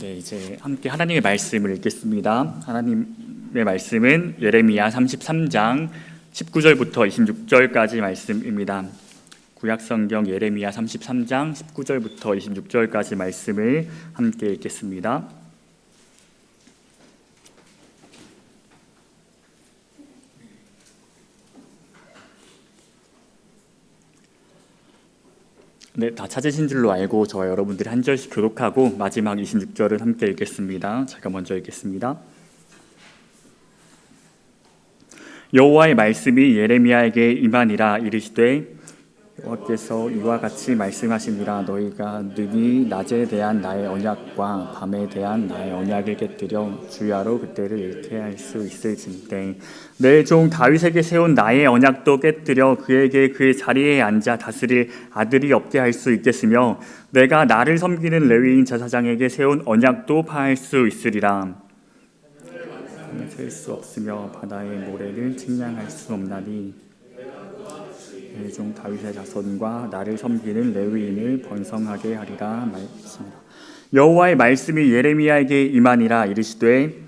네, 이제 함께 하나님의 말씀을 읽겠습니다. 하나님의 말씀은 예레미야 33장 19절부터 26절까지 말씀입니다. 구약성경 예레미야 33장 19절부터 26절까지 말씀을 함께 읽겠습니다. 네, 다 찾으신 줄로 알고 저와 여러분들이 한 절씩 교독하고 마지막 26절을 함께 읽겠습니다. 제가 먼저 읽겠습니다. 여호와의 말씀이 예레미야에게 임하니라. 이르시되 여호와께서 이와 같이 말씀하시니라. 너희가 능히 낮에 대한 나의 언약과 밤에 대한 나의 언약을 깨뜨려 주야로 그때를 잃게 할 수 있을진데 내 종 다윗에게 세운 나의 언약도 깨뜨려 그에게 그의 자리에 앉아 다스릴 아들이 없게 할 수 있겠으며 내가 나를 섬기는 레위인 제사장에게 세운 언약도 파할 수 있으리라. 셀 수 없으며 바다의 모래를 측량할 수 없나니 내 종 다윗의 자손과 나를 섬기는 레위인을 번성하게 하리라. 말씀이라. 여호와의 말씀이 예레미야에게 임하니라. 이르시되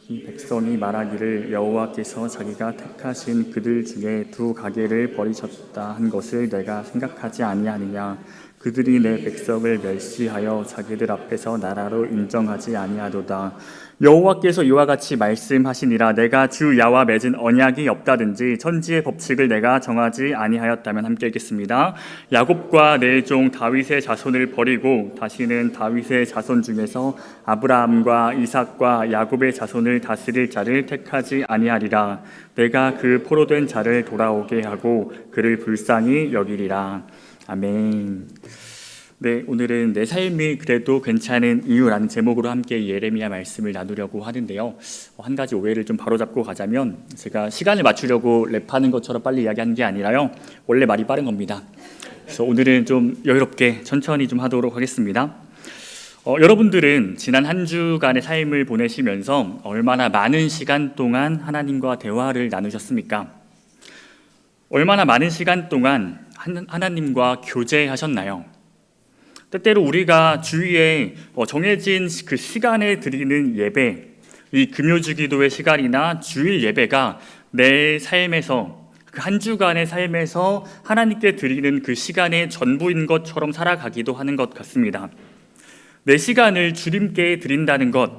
이 백성이 말하기를 여호와께서 자기가 택하신 그들 중에 두 가게를 버리셨다 한 것을 내가 생각하지 아니하느냐. 그들이 내 백성을 멸시하여 자기들 앞에서 나라로 인정하지 아니하도다. 여호와께서 이와 같이 말씀하시니라. 내가 주 야와 맺은 언약이 없다든지 천지의 법칙을 내가 정하지 아니하였다면. 함께 읽겠습니다. 야곱과 내 종 다윗의 자손을 버리고 다시는 다윗의 자손 중에서 아브라함과 이삭과 야곱의 자손을 다스릴 자를 택하지 아니하리라. 내가 그 포로된 자를 돌아오게 하고 그를 불쌍히 여기리라. 아멘. 네, 오늘은 내 삶이 그래도 괜찮은 이유라는 제목으로 함께 예레미야 말씀을 나누려고 하는데요. 한 가지 오해를 좀 바로잡고 가자면 제가 시간을 맞추려고 랩하는 것처럼 빨리 이야기하는 게 아니라요. 원래 말이 빠른 겁니다. 그래서 오늘은 좀 여유롭게 천천히 좀 하도록 하겠습니다. 여러분들은 지난 한 주간의 삶을 보내시면서 얼마나 많은 시간 동안 하나님과 대화를 나누셨습니까? 얼마나 많은 시간 동안 하나님과 교제하셨나요? 때때로 우리가 주위에 정해진 그 시간에 드리는 예배, 이 금요주기도의 시간이나 주일 예배가 내 삶에서 그 한 주간의 삶에서 하나님께 드리는 그 시간의 전부인 것처럼 살아가기도 하는 것 같습니다. 내 시간을 주님께 드린다는 것,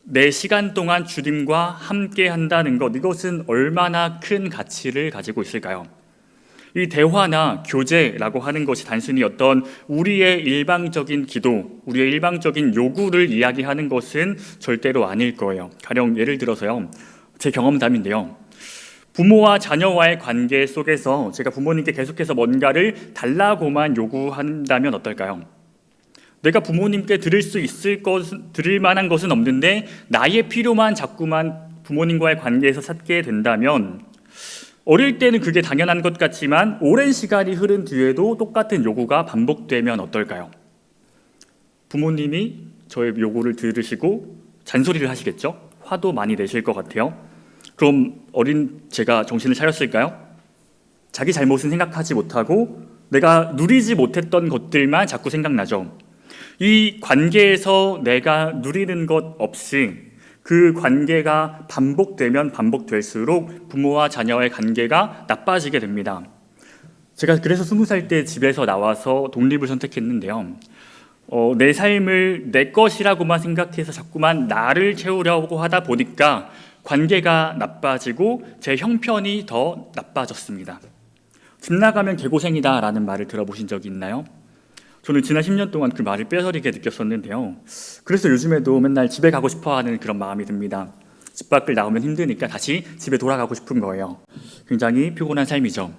내 시간 동안 주님과 함께 한다는 것, 이것은 얼마나 큰 가치를 가지고 있을까요? 이 대화나 교제라고 하는 것이 단순히 어떤 우리의 일방적인 기도, 우리의 일방적인 요구를 이야기하는 것은 절대로 아닐 거예요. 가령 예를 들어서요, 제 경험담인데요. 부모와 자녀와의 관계 속에서 제가 부모님께 계속해서 뭔가를 달라고만 요구한다면 어떨까요? 내가 부모님께 드릴 만한 것은 없는데 나의 필요만 자꾸만 부모님과의 관계에서 찾게 된다면 어릴 때는 그게 당연한 것 같지만 오랜 시간이 흐른 뒤에도 똑같은 요구가 반복되면 어떨까요? 부모님이 저의 요구를 들으시고 잔소리를 하시겠죠? 화도 많이 내실 것 같아요. 그럼 어린 제가 정신을 차렸을까요? 자기 잘못은 생각하지 못하고 내가 누리지 못했던 것들만 자꾸 생각나죠. 이 관계에서 내가 누리는 것 없이 그 관계가 반복되면 반복될수록 부모와 자녀의 관계가 나빠지게 됩니다. 제가 그래서 20살 때 집에서 나와서 독립을 선택했는데요. 내 삶을 내 것이라고만 생각해서 자꾸만 나를 채우려고 하다 보니까 관계가 나빠지고 제 형편이 더 나빠졌습니다. 집 나가면 개고생이다 라는 말을 들어보신 적이 있나요? 저는 지난 10년 동안 그 말을 뼈저리게 느꼈었는데요. 그래서 요즘에도 맨날 집에 가고 싶어하는 그런 마음이 듭니다. 집 밖을 나오면 힘드니까 다시 집에 돌아가고 싶은 거예요. 굉장히 피곤한 삶이죠.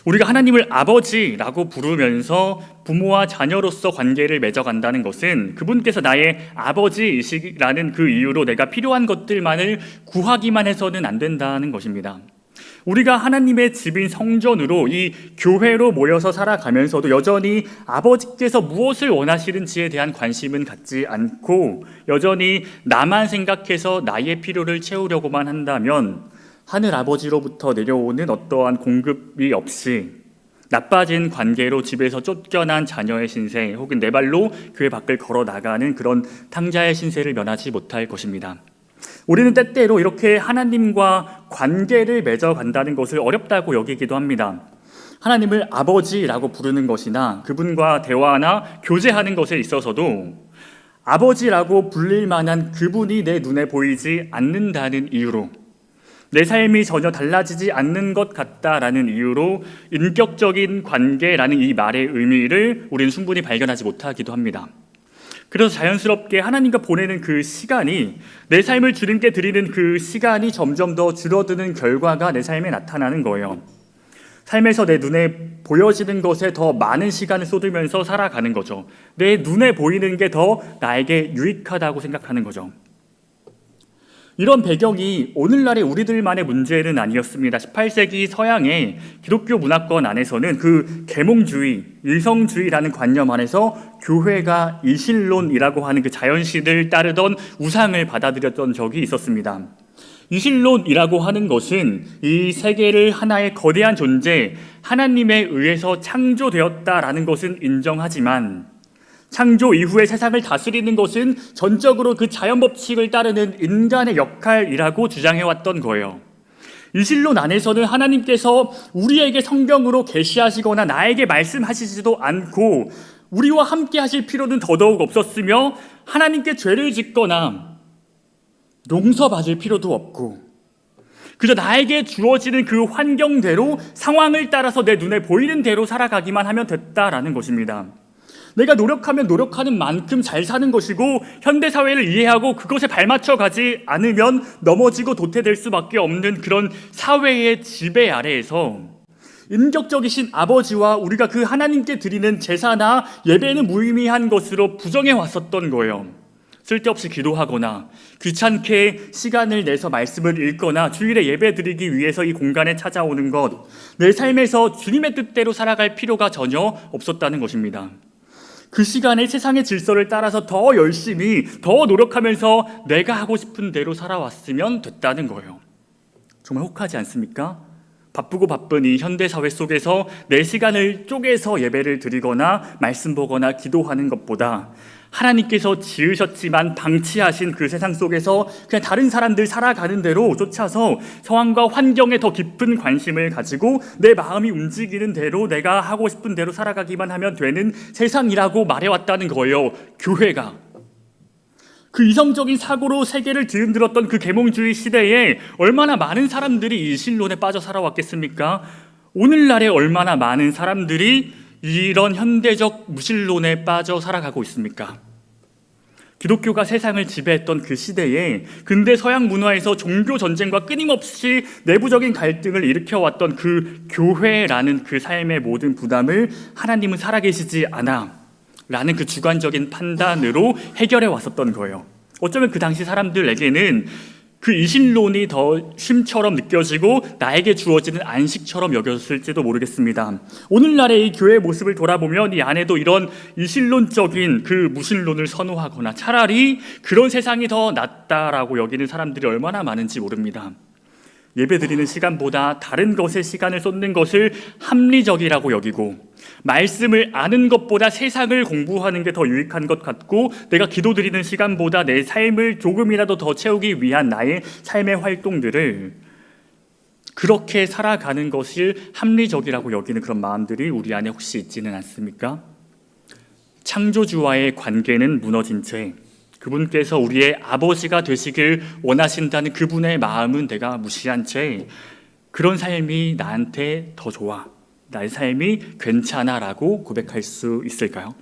우리가 하나님을 아버지라고 부르면서 부모와 자녀로서 관계를 맺어간다는 것은 그분께서 나의 아버지이시라는 그 이유로 내가 필요한 것들만을 구하기만 해서는 안 된다는 것입니다. 우리가 하나님의 집인 성전으로 이 교회로 모여서 살아가면서도 여전히 아버지께서 무엇을 원하시는지에 대한 관심은 갖지 않고 여전히 나만 생각해서 나의 필요를 채우려고만 한다면 하늘 아버지로부터 내려오는 어떠한 공급이 없이 나빠진 관계로 집에서 쫓겨난 자녀의 신세, 혹은 내 발로 교회 밖을 걸어 나가는 그런 탕자의 신세를 면하지 못할 것입니다. 우리는 때때로 이렇게 하나님과 관계를 맺어간다는 것을 어렵다고 여기기도 합니다. 하나님을 아버지라고 부르는 것이나 그분과 대화나 교제하는 것에 있어서도 아버지라고 불릴 만한 그분이 내 눈에 보이지 않는다는 이유로, 내 삶이 전혀 달라지지 않는 것 같다라는 이유로 인격적인 관계라는 이 말의 의미를 우리는 충분히 발견하지 못하기도 합니다. 그래서 자연스럽게 하나님과 보내는 그 시간이, 내 삶을 주님께 드리는 그 시간이 점점 더 줄어드는 결과가 내 삶에 나타나는 거예요. 삶에서 내 눈에 보여지는 것에 더 많은 시간을 쏟으면서 살아가는 거죠. 내 눈에 보이는 게 더 나에게 유익하다고 생각하는 거죠. 이런 배경이 오늘날의 우리들만의 문제는 아니었습니다. 18세기 서양의 기독교 문화권 안에서는 그 계몽주의, 일성주의라는 관념 안에서 교회가 이신론이라고 하는 그 자연신을 따르던 우상을 받아들였던 적이 있었습니다. 이신론이라고 하는 것은 이 세계를 하나의 거대한 존재, 하나님에 의해서 창조되었다라는 것은 인정하지만 창조 이후에 세상을 다스리는 것은 전적으로 그 자연 법칙을 따르는 인간의 역할이라고 주장해왔던 거예요. 이신론 안에서는 하나님께서 우리에게 성경으로 계시하시거나 나에게 말씀하시지도 않고 우리와 함께 하실 필요는 더더욱 없었으며, 하나님께 죄를 짓거나 용서받을 필요도 없고 그저 나에게 주어지는 그 환경대로, 상황을 따라서 내 눈에 보이는 대로 살아가기만 하면 됐다라는 것입니다. 내가 노력하면 노력하는 만큼 잘 사는 것이고, 현대사회를 이해하고 그것에 발맞춰 가지 않으면 넘어지고 도태될 수밖에 없는 그런 사회의 지배 아래에서 인격적이신 아버지와 우리가 그 하나님께 드리는 제사나 예배는 무의미한 것으로 부정해 왔었던 거예요. 쓸데없이 기도하거나 귀찮게 시간을 내서 말씀을 읽거나 주일에 예배 드리기 위해서 이 공간에 찾아오는 것, 내 삶에서 주님의 뜻대로 살아갈 필요가 전혀 없었다는 것입니다. 그 시간에 세상의 질서를 따라서 더 열심히, 더 노력하면서 내가 하고 싶은 대로 살아왔으면 됐다는 거예요. 정말 혹하지 않습니까? 바쁘고 바쁜 이 현대사회 속에서 내 시간을 쪼개서 예배를 드리거나 말씀 보거나 기도하는 것보다 하나님께서 지으셨지만 방치하신 그 세상 속에서 그냥 다른 사람들 살아가는 대로 쫓아서 상황과 환경에 더 깊은 관심을 가지고 내 마음이 움직이는 대로 내가 하고 싶은 대로 살아가기만 하면 되는 세상이라고 말해왔다는 거예요. 교회가. 그 이성적인 사고로 세계를 뒤흔들었던 그 계몽주의 시대에 얼마나 많은 사람들이 이 신론에 빠져 살아왔겠습니까? 오늘날에 얼마나 많은 사람들이 이런 현대적 무신론에 빠져 살아가고 있습니까? 기독교가 세상을 지배했던 그 시대에 근대 서양 문화에서 종교 전쟁과 끊임없이 내부적인 갈등을 일으켜왔던 그 교회라는 그 삶의 모든 부담을 하나님은 살아계시지 않아 라는 그 주관적인 판단으로 해결해 왔었던 거예요. 어쩌면 그 당시 사람들에게는 그 이신론이 더 쉼처럼 느껴지고 나에게 주어지는 안식처럼 여겼을지도 모르겠습니다. 오늘날의 이 교회의 모습을 돌아보면 이 안에도 이런 이신론적인 그 무신론을 선호하거나 차라리 그런 세상이 더 낫다라고 여기는 사람들이 얼마나 많은지 모릅니다. 예배드리는 시간보다 다른 것에 시간을 쏟는 것을 합리적이라고 여기고, 말씀을 아는 것보다 세상을 공부하는 게 더 유익한 것 같고, 내가 기도드리는 시간보다 내 삶을 조금이라도 더 채우기 위한 나의 삶의 활동들을 그렇게 살아가는 것을 합리적이라고 여기는 그런 마음들이 우리 안에 혹시 있지는 않습니까? 창조주와의 관계는 무너진 채 그분께서 우리의 아버지가 되시길 원하신다는 그분의 마음은 내가 무시한 채 그런 삶이 나한테 더 좋아, 나의 삶이 괜찮아라고 고백할 수 있을까요?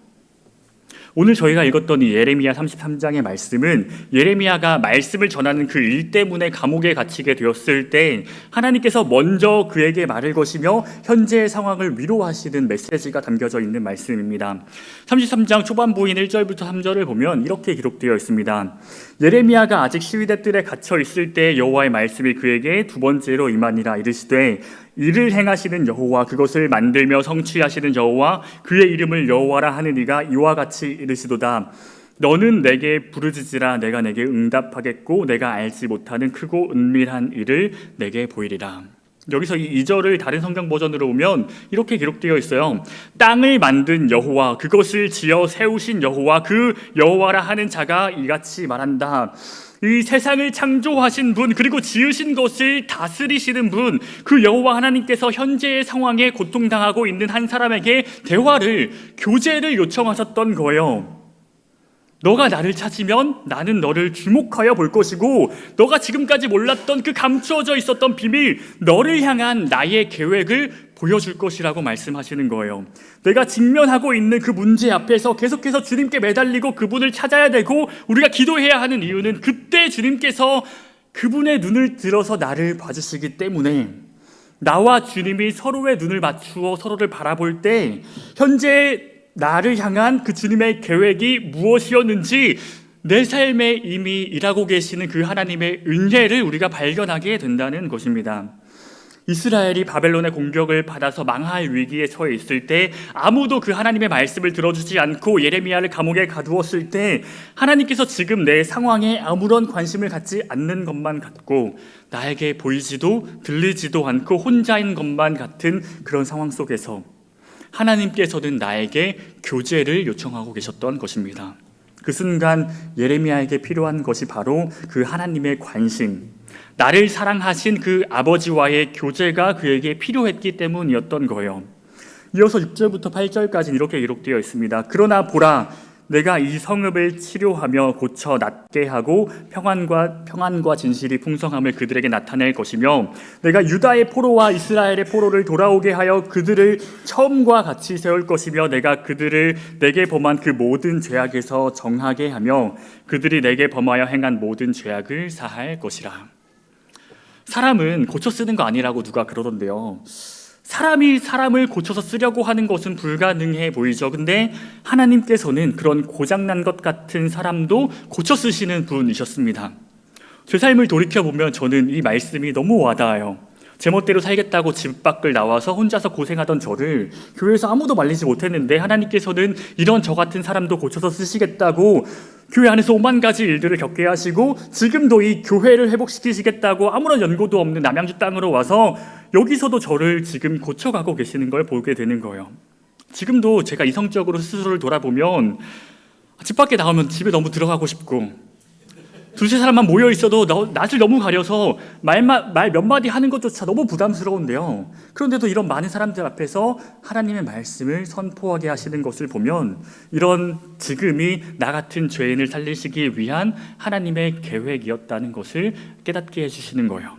오늘 저희가 읽었던 이 예레미야 33장의 말씀은 예레미야가 말씀을 전하는 그 일 때문에 감옥에 갇히게 되었을 때 하나님께서 먼저 그에게 말을 거시며 현재의 상황을 위로하시는 메시지가 담겨져 있는 말씀입니다. 33장 초반부인 1절부터 3절을 보면 이렇게 기록되어 있습니다. 예레미야가 아직 시위대 뜰에 갇혀 있을 때 여호와의 말씀이 그에게 두 번째로 임하니라. 이르시되 이를 행하시는 여호와, 그것을 만들며 성취하시는 여호와, 그의 이름을 여호와라 하는 이가 이와 같이 이르시도다. 너는 내게 부르짖으라. 내가 내게 응답하겠고 내가 알지 못하는 크고 은밀한 일을 내게 보이리라. 여기서 이 2절을 다른 성경 버전으로 보면 이렇게 기록되어 있어요. 땅을 만든 여호와, 그것을 지어 세우신 여호와, 그 여호와라 하는 자가 이같이 말한다. 이 세상을 창조하신 분, 그리고 지으신 것을 다스리시는 분, 그 여호와 하나님께서 현재의 상황에 고통당하고 있는 한 사람에게 대화를, 교제를 요청하셨던 거예요. 너가 나를 찾으면 나는 너를 주목하여 볼 것이고, 너가 지금까지 몰랐던 그 감추어져 있었던 비밀, 너를 향한 나의 계획을 보여줄 것이라고 말씀하시는 거예요. 내가 직면하고 있는 그 문제 앞에서 계속해서 주님께 매달리고 그분을 찾아야 되고 우리가 기도해야 하는 이유는 그때 주님께서 그분의 눈을 들어서 나를 봐주시기 때문에, 나와 주님이 서로의 눈을 맞추어 서로를 바라볼 때 현재 나를 향한 그 주님의 계획이 무엇이었는지 내 삶에 이미 일하고 계시는 그 하나님의 은혜를 우리가 발견하게 된다는 것입니다. 이스라엘이 바벨론의 공격을 받아서 망할 위기에 처해 있을 때 아무도 그 하나님의 말씀을 들어주지 않고 예레미야를 감옥에 가두었을 때 하나님께서 지금 내 상황에 아무런 관심을 갖지 않는 것만 같고 나에게 보이지도 들리지도 않고 혼자인 것만 같은 그런 상황 속에서 하나님께서는 나에게 교제를 요청하고 계셨던 것입니다. 그 순간 예레미야에게 필요한 것이 바로 그 하나님의 관심, 나를 사랑하신 그 아버지와의 교제가 그에게 필요했기 때문이었던 거예요. 이어서 6절부터 8절까지는 이렇게 기록되어 있습니다. 그러나 보라, 내가 이 성읍을 치료하며 고쳐 낫게 하고 평안과 진실이 풍성함을 그들에게 나타낼 것이며, 내가 유다의 포로와 이스라엘의 포로를 돌아오게 하여 그들을 처음과 같이 세울 것이며, 내가 그들을 내게 범한 그 모든 죄악에서 정하게 하며 그들이 내게 범하여 행한 모든 죄악을 사할 것이라. 사람은 고쳐 쓰는 거 아니라고 누가 그러던데요. 사람이 사람을 고쳐서 쓰려고 하는 것은 불가능해 보이죠. 근데 하나님께서는 그런 고장난 것 같은 사람도 고쳐 쓰시는 분이셨습니다. 제 삶을 돌이켜보면 저는 이 말씀이 너무 와닿아요. 제멋대로 살겠다고 집 밖을 나와서 혼자서 고생하던 저를 교회에서 아무도 말리지 못했는데 하나님께서는 이런 저 같은 사람도 고쳐서 쓰시겠다고 교회 안에서 5만 가지 일들을 겪게 하시고, 지금도 이 교회를 회복시키시겠다고 아무런 연고도 없는 남양주 땅으로 와서 여기서도 저를 지금 고쳐가고 계시는 걸 보게 되는 거예요. 지금도 제가 이성적으로 스스로를 돌아보면 집 밖에 나오면 집에 너무 들어가고 싶고, 두세 사람만 모여 있어도 낯을 너무 가려서 말 몇 마디 하는 것조차 너무 부담스러운데요. 그런데도 이런 많은 사람들 앞에서 하나님의 말씀을 선포하게 하시는 것을 보면 이런 지금이 나 같은 죄인을 살리시기 위한 하나님의 계획이었다는 것을 깨닫게 해주시는 거예요.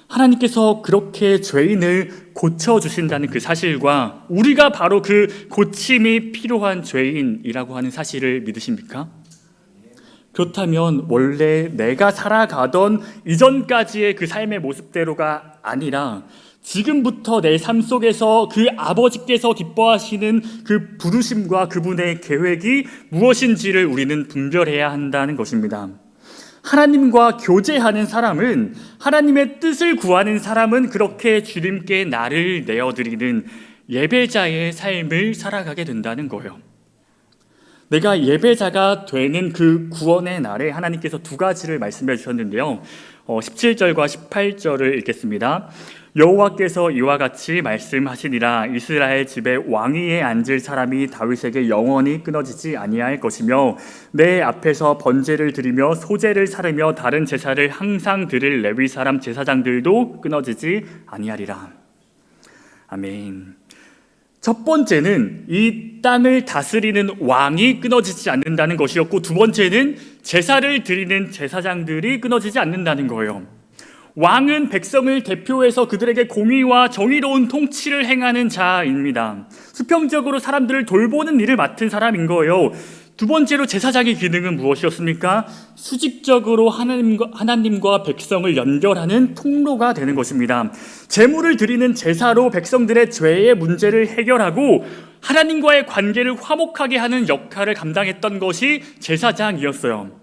하나님께서 그렇게 죄인을 고쳐주신다는 그 사실과 우리가 바로 그 고침이 필요한 죄인이라고 하는 사실을 믿으십니까? 그렇다면 원래 내가 살아가던 이전까지의 그 삶의 모습대로가 아니라 지금부터 내 삶 속에서 그 아버지께서 기뻐하시는 그 부르심과 그분의 계획이 무엇인지를 우리는 분별해야 한다는 것입니다. 하나님과 교제하는 사람은, 하나님의 뜻을 구하는 사람은 그렇게 주님께 나를 내어드리는 예배자의 삶을 살아가게 된다는 거예요. 내가 예배자가 되는 그 구원의 날에 하나님께서 두 가지를 말씀해 주셨는데요. 17절과 18절을 읽겠습니다. 여호와께서 이와 같이 말씀하시니라. 이스라엘 집에 왕위에 앉을 사람이 다윗에게 영원히 끊어지지 아니할 것이며, 내 앞에서 번제를 드리며 소제를 사르며 다른 제사를 항상 드릴 레위 사람 제사장들도 끊어지지 아니하리라. 아멘. 첫 번째는 이 땅을 다스리는 왕이 끊어지지 않는다는 것이었고, 두 번째는 제사를 드리는 제사장들이 끊어지지 않는다는 거예요. 왕은 백성을 대표해서 그들에게 공의와 정의로운 통치를 행하는 자입니다. 수평적으로 사람들을 돌보는 일을 맡은 사람인 거예요. 두 번째로 제사장의 기능은 무엇이었습니까? 수직적으로 하나님과 백성을 연결하는 통로가 되는 것입니다. 제물을 드리는 제사로 백성들의 죄의 문제를 해결하고 하나님과의 관계를 화목하게 하는 역할을 감당했던 것이 제사장이었어요.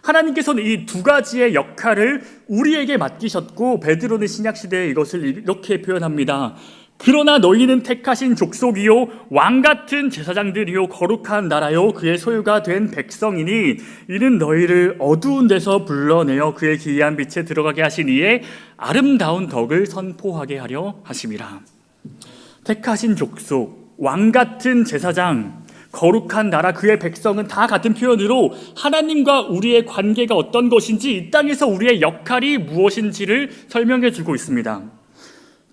하나님께서는 이 두 가지의 역할을 우리에게 맡기셨고, 베드로는 신약시대에 이것을 이렇게 표현합니다. 그러나 너희는 택하신 족속이요 왕같은 제사장들이요 거룩한 나라요 그의 소유가 된 백성이니 이는 너희를 어두운 데서 불러내어 그의 기이한 빛에 들어가게 하신 이의 아름다운 덕을 선포하게 하려 하심이라. 택하신 족속, 왕같은 제사장, 거룩한 나라 그의 백성은 다 같은 표현으로 하나님과 우리의 관계가 어떤 것인지, 이 땅에서 우리의 역할이 무엇인지를 설명해 주고 있습니다.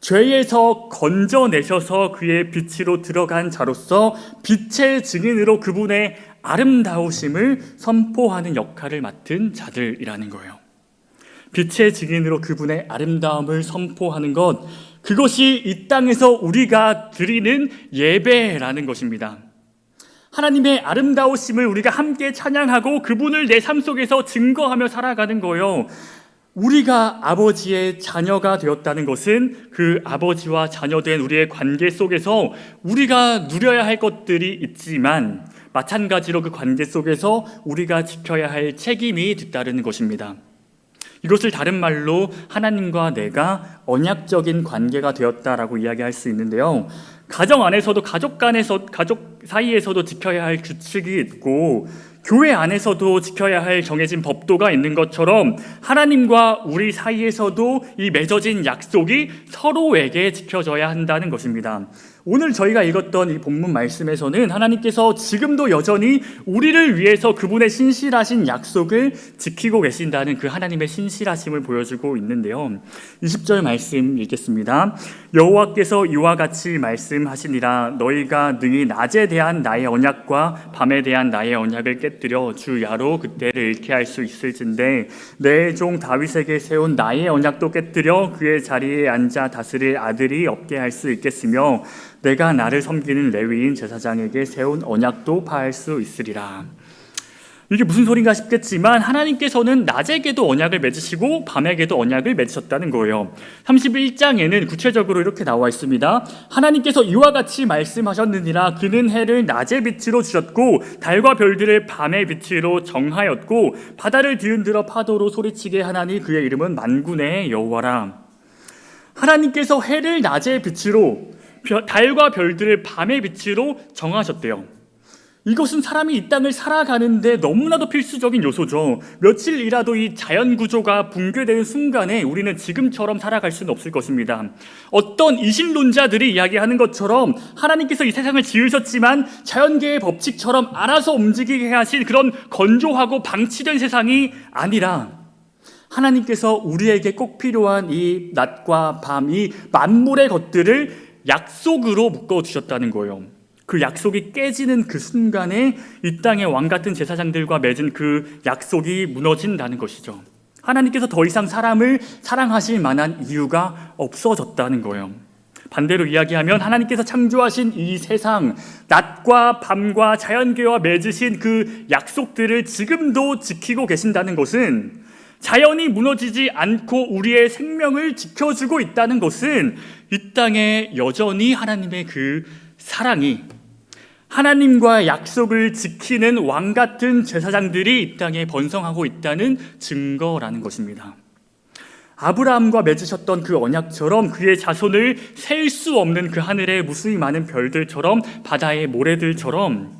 죄에서 건져내셔서 그의 빛으로 들어간 자로서 빛의 증인으로 그분의 아름다우심을 선포하는 역할을 맡은 자들이라는 거예요. 빛의 증인으로 그분의 아름다움을 선포하는 것, 그것이 이 땅에서 우리가 드리는 예배라는 것입니다. 하나님의 아름다우심을 우리가 함께 찬양하고 그분을 내 삶 속에서 증거하며 살아가는 거예요. 우리가 아버지의 자녀가 되었다는 것은 그 아버지와 자녀된 우리의 관계 속에서 우리가 누려야 할 것들이 있지만 마찬가지로 그 관계 속에서 우리가 지켜야 할 책임이 뒤따르는 것입니다. 이것을 다른 말로 하나님과 내가 언약적인 관계가 되었다라고 이야기할 수 있는데요. 가정 안에서도 가족 사이에서도 지켜야 할 규칙이 있고 교회 안에서도 지켜야 할 정해진 법도가 있는 것처럼 하나님과 우리 사이에서도 이 맺어진 약속이 서로에게 지켜져야 한다는 것입니다. 오늘 저희가 읽었던 이 본문 말씀에서는 하나님께서 지금도 여전히 우리를 위해서 그분의 신실하신 약속을 지키고 계신다는 그 하나님의 신실하심을 보여주고 있는데요. 20절 말씀 읽겠습니다. 여호와께서 이와 같이 말씀하시니라. 너희가 능히 낮에 대한 나의 언약과 밤에 대한 나의 언약을 깨뜨려 주 야로 그때를 잃게 할 수 있을진데 내 종 다윗에게 세운 나의 언약도 깨뜨려 그의 자리에 앉아 다스릴 아들이 없게 할 수 있겠으며 내가 나를 섬기는 레위인 제사장에게 세운 언약도 파할 수 있으리라. 이게 무슨 소린가 싶겠지만 하나님께서는 낮에게도 언약을 맺으시고 밤에게도 언약을 맺으셨다는 거예요. 31장에는 구체적으로 이렇게 나와 있습니다. 하나님께서 이와 같이 말씀하셨느니라. 그는 해를 낮의 빛으로 주셨고 달과 별들을 밤의 빛으로 정하였고 바다를 뒤흔들어 파도로 소리치게 하나니 그의 이름은 만군의 여호와라. 하나님께서 해를 낮의 빛으로 달과 별들을 밤의 빛으로 정하셨대요. 이것은 사람이 이 땅을 살아가는데 너무나도 필수적인 요소죠. 며칠이라도 이 자연 구조가 붕괴되는 순간에 우리는 지금처럼 살아갈 수는 없을 것입니다. 어떤 이신론자들이 이야기하는 것처럼 하나님께서 이 세상을 지으셨지만 자연계의 법칙처럼 알아서 움직이게 하신 그런 건조하고 방치된 세상이 아니라 하나님께서 우리에게 꼭 필요한 이 낮과 밤, 이 만물의 것들을 약속으로 묶어주셨다는 거예요. 그 약속이 깨지는 그 순간에 이 땅의 왕같은 제사장들과 맺은 그 약속이 무너진다는 것이죠. 하나님께서 더 이상 사람을 사랑하실 만한 이유가 없어졌다는 거예요. 반대로 이야기하면 하나님께서 창조하신 이 세상, 낮과 밤과 자연계와 맺으신 그 약속들을 지금도 지키고 계신다는 것은, 자연이 무너지지 않고 우리의 생명을 지켜주고 있다는 것은 이 땅에 여전히 하나님의 그 사랑이, 하나님과의 약속을 지키는 왕같은 제사장들이 이 땅에 번성하고 있다는 증거라는 것입니다. 아브라함과 맺으셨던 그 언약처럼 그의 자손을 셀 수 없는 그 하늘의 무수히 많은 별들처럼 바다의 모래들처럼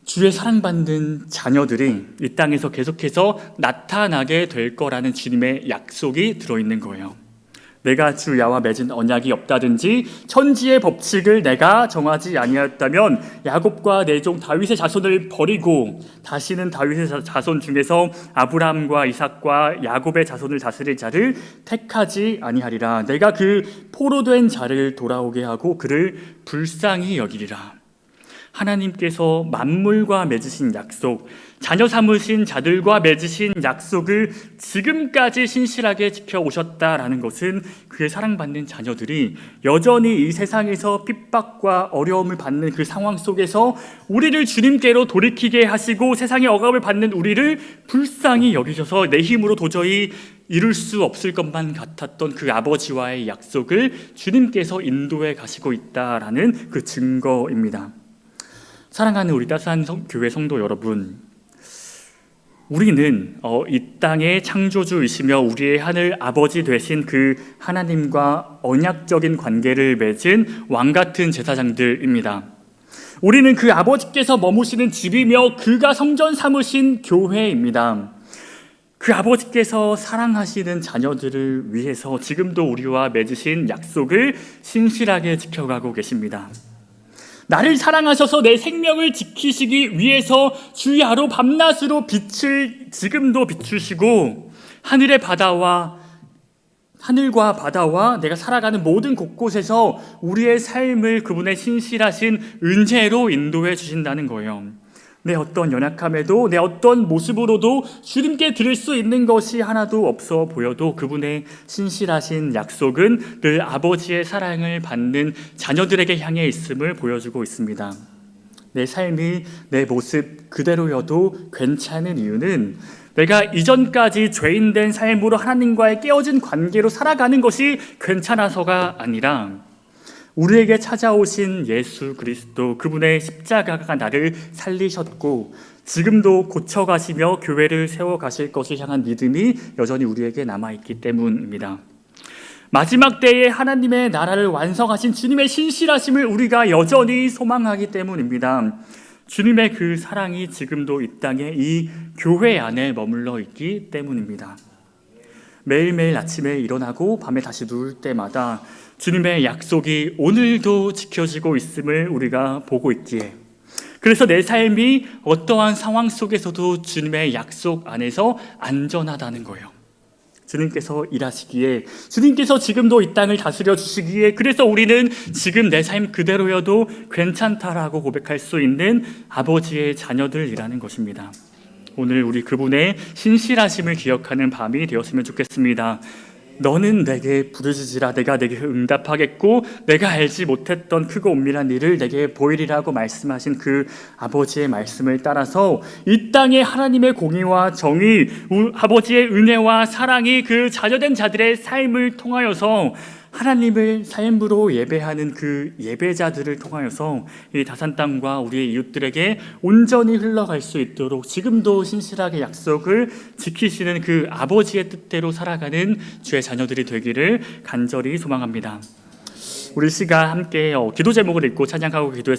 주의 사랑받는 자녀들이 이 땅에서 계속해서 나타나게 될 거라는 주님의 약속이 들어있는 거예요. 내가 주 야와 맺은 언약이 없다든지 천지의 법칙을 내가 정하지 아니하였다면 야곱과 내 종 다윗의 자손을 버리고 다시는 다윗의 자손 중에서 아브라함과 이삭과 야곱의 자손을 다스릴 자를 택하지 아니하리라. 내가 그 포로된 자를 돌아오게 하고 그를 불쌍히 여기리라. 하나님께서 만물과 맺으신 약속, 자녀 삼으신 자들과 맺으신 약속을 지금까지 신실하게 지켜오셨다라는 것은 그의 사랑받는 자녀들이 여전히 이 세상에서 핍박과 어려움을 받는 그 상황 속에서 우리를 주님께로 돌이키게 하시고 세상의 억압을 받는 우리를 불쌍히 여기셔서 내 힘으로 도저히 이룰 수 없을 것만 같았던 그 아버지와의 약속을 주님께서 인도해 가시고 있다라는 그 증거입니다. 사랑하는 우리 따스한 교회 성도 여러분, 우리는 이 땅의 창조주이시며 우리의 하늘 아버지 되신 그 하나님과 언약적인 관계를 맺은 왕같은 제사장들입니다. 우리는 그 아버지께서 머무시는 집이며 그가 성전 삼으신 교회입니다. 그 아버지께서 사랑하시는 자녀들을 위해서 지금도 우리와 맺으신 약속을 신실하게 지켜가고 계십니다. 나를 사랑하셔서 내 생명을 지키시기 위해서 주야로 밤낮으로 빛을 지금도 비추시고 하늘과 바다와 내가 살아가는 모든 곳곳에서 우리의 삶을 그분의 신실하신 은혜로 인도해 주신다는 거예요. 내 어떤 연약함에도 내 어떤 모습으로도 주님께 드릴 수 있는 것이 하나도 없어 보여도 그분의 신실하신 약속은 늘 아버지의 사랑을 받는 자녀들에게 향해 있음을 보여주고 있습니다. 내 삶이 내 모습 그대로여도 괜찮은 이유는 내가 이전까지 죄인된 삶으로 하나님과의 깨어진 관계로 살아가는 것이 괜찮아서가 아니라 우리에게 찾아오신 예수 그리스도 그분의 십자가가 나를 살리셨고 지금도 고쳐가시며 교회를 세워가실 것을 향한 믿음이 여전히 우리에게 남아있기 때문입니다. 마지막 때에 하나님의 나라를 완성하신 주님의 신실하심을 우리가 여전히 소망하기 때문입니다. 주님의 그 사랑이 지금도 이 땅에 이 교회 안에 머물러 있기 때문입니다. 매일매일 아침에 일어나고 밤에 다시 누울 때마다 주님의 약속이 오늘도 지켜지고 있음을 우리가 보고 있기에 그래서 내 삶이 어떠한 상황 속에서도 주님의 약속 안에서 안전하다는 거예요. 주님께서 일하시기에 주님께서 지금도 이 땅을 다스려 주시기에 그래서 우리는 지금 내 삶 그대로여도 괜찮다라고 고백할 수 있는 아버지의 자녀들이라는 것입니다. 오늘 우리 그분의 신실하심을 기억하는 밤이 되었으면 좋겠습니다. 너는 내게 부르짖으라 내가 내게 응답하겠고 내가 알지 못했던 크고 은밀한 일을 내게 보이리라고 말씀하신 그 아버지의 말씀을 따라서 이 땅에 하나님의 공의와 정의, 아버지의 은혜와 사랑이 그 자녀된 자들의 삶을 통하여서 하나님을 삶으로 예배하는 그 예배자들을 통하여서 이 다산 땅과 우리의 이웃들에게 온전히 흘러갈 수 있도록 지금도 신실하게 약속을 지키시는 그 아버지의 뜻대로 살아가는 주의 자녀들이 되기를 간절히 소망합니다. 우리 시간 함께 기도 제목을 읽고 찬양하고 기도했습니다.